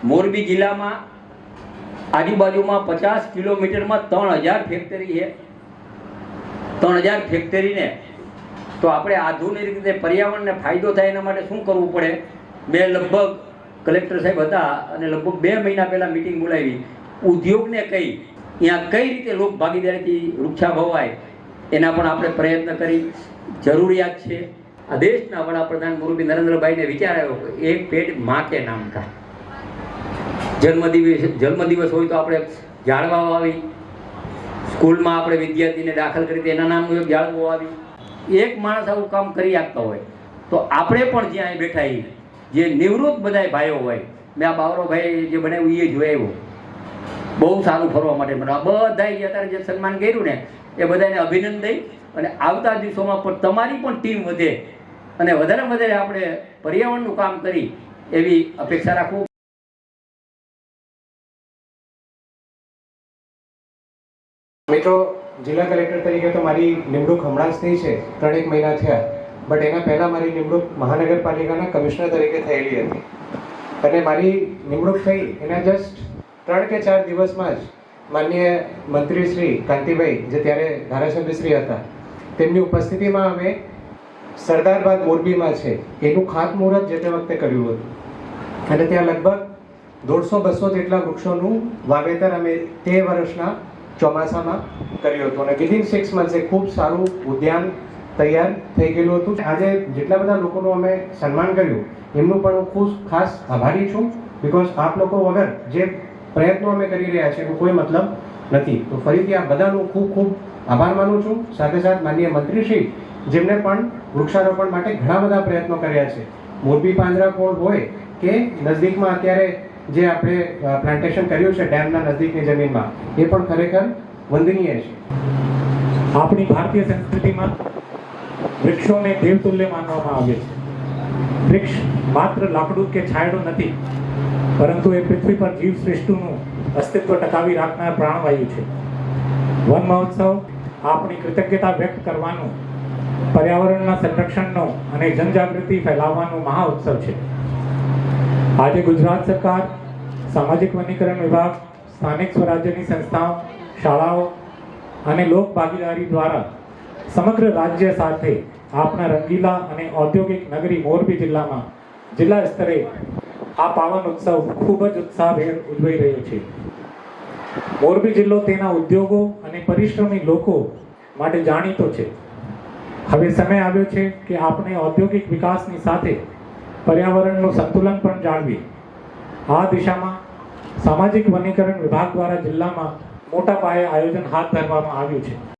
મોરબી જિલ્લામાં આજુબાજુમાં 50 કિલોમીટરમાં 3000 ફેક્ટરી છે। 3000 ફેક્ટરીને તો આપણે આધુનિક રીતે પર્યાવરણને ફાયદો થાય એના માટે શું કરવું પડે? મેં લગભગ કલેક્ટર સાહેબ હતા અને લગભગ 2 મહિના પહેલાં મિટિંગ બોલાવી, ઉદ્યોગને કહી ત્યાં કઈ રીતે લોક ભાગીદારીથી વૃક્ષા ભવાય એના પણ આપણે પ્રયત્ન કરી જરૂરિયાત છે। આ દેશના વડાપ્રધાન મોરબી નરેન્દ્રભાઈને વિચાર આવ્યો કે એક પેડ માં કે નામ કા, જન્મદિવસ હોય તો આપણે ઝાડવા વાવી, સ્કૂલમાં આપણે વિદ્યાર્થીને દાખલ કરી એના નામનું એક ઝાડવું વાવી। એક માણસ આવું કામ કરી આપતા હોય તો આપણે પણ જ્યાં બેઠા જે નિવૃત્ત બધા ભાઈઓ હોય, મેં આ બાવરો ભાઈ જે બનાવ્યું એ જોયા, બહુ સારું ફરવા માટે બનાવ્યું, બધાએ અત્યારે જે સન્માન કર્યું ને એ બધાને અભિનંદન દઈ અને આવતા દિવસોમાં પણ તમારી પણ ટીમ વધે અને વધારે વધારે આપણે પર્યાવરણનું કામ કરી એવી અપેક્ષા રાખું। મિત્રો, જિલ્લા કલેક્ટર તરીકે તો મારી નિમણૂક હમણાં જ થઈ છે, 3-1 મહિના થયા, બટ એના પહેલાં મારી નિમણૂક મહાનગરપાલિકાના કમિશનર તરીકે થયેલી હતી અને મારી નિમણૂક થઈ એના જસ્ટ 3 કે 4 દિવસમાં જ માનનીય મંત્રી શ્રી કાંતિભાઈ, જે ત્યારે ધારાસભ્ય શ્રી હતા, તેમની ઉપસ્થિતિમાં અમે સરદારબાગ મોરબીમાં છે એનું ખાતમુહૂર્ત જે તે વખતે કર્યું હતું અને ત્યાં લગભગ 150-200 જેટલા વૃક્ષોનું વાવેતર અમે તે વર્ષના ચોમાસામાં કર્યું હતું અને વિધિન 6 મંથ્સે ખૂબ સારું ઉદ્યાન તૈયાર થઈ ગયેલું હતું। આજે જેટલા બધા લોકોનું અમે સન્માન કર્યું એમનું પણ હું ખૂબ ખાસ આભારી છું, બિકોઝ આપ લોકો વગર જે પ્રયત્નો અમે કરી રહ્યા છીએ એનો કોઈ મતલબ નથી। તો ફરીથી આ બધાનું ખૂબ ખૂબ આભાર માનું છું। સાથે સાથે માનનીય મંત્રીશ્રી, જેમને પણ વૃક્ષારોપણ માટે ઘણા બધા પ્રયત્નો કર્યા છે, મોરબી પાંજરાપોળ હોય કે નજદીકમાં અત્યારે જે આપણે પ્લાન્ટેશન કર્યું છે ડેમના નજદીકની જમીનમાં, એ પણ ખરેખર વંદનીય છે। આપણી ભારતીય સંસ્કૃતિમાં વૃક્ષોને દેવતુલ્ય માનવામાં આવે છે। વૃક્ષ માત્ર લાકડું કે છાંયડો નથી, પરંતુ એ પૃથ્વી પર જીવ સૃષ્ટિનું અસ્તિત્વ ટકાવી રાખનાર પ્રાણવાયુ છે। વન મહોત્સવ આપણી કૃતજ્ઞતા વ્યક્ત કરવાનું, પર્યાવરણના સંરક્ષણનો અને જનજાગૃતિ ફેલાવવાનો મહા ઉત્સવ છે। આજે ગુજરાત સરકાર, સામાજિક વનીકરણ વિભાગ, સ્થાનિક સ્વરાજ્યની સંસ્થાઓ, શાળાઓ અને લોક ભાગીદારી દ્વારા સમગ્ર રાજ્ય સાથે આપણા રંગીલા અને ઔદ્યોગિક નગરી મોરબી જિલ્લામાં જિલ્લા સ્તરે આ પાવન ઉત્સવ ખૂબ જ ઉત્સાહભેર ઉજવાઈ રહ્યો છે। મોરબી જિલ્લો તેના ઉદ્યોગો અને પરિશ્રમી લોકો માટે જાણીતો છે। હવે સમય આવ્યો છે કે આપણે ઔદ્યોગિક વિકાસની સાથે પર્યાવરણનું સંતુલન પણ જાળવીએ। આ દિશામાં સામાજિક વનીકરણ વિભાગ દ્વારા જિલ્લામાં મોટા પાયે આયોજન હાથ ધરવામાં આવ્યું છે।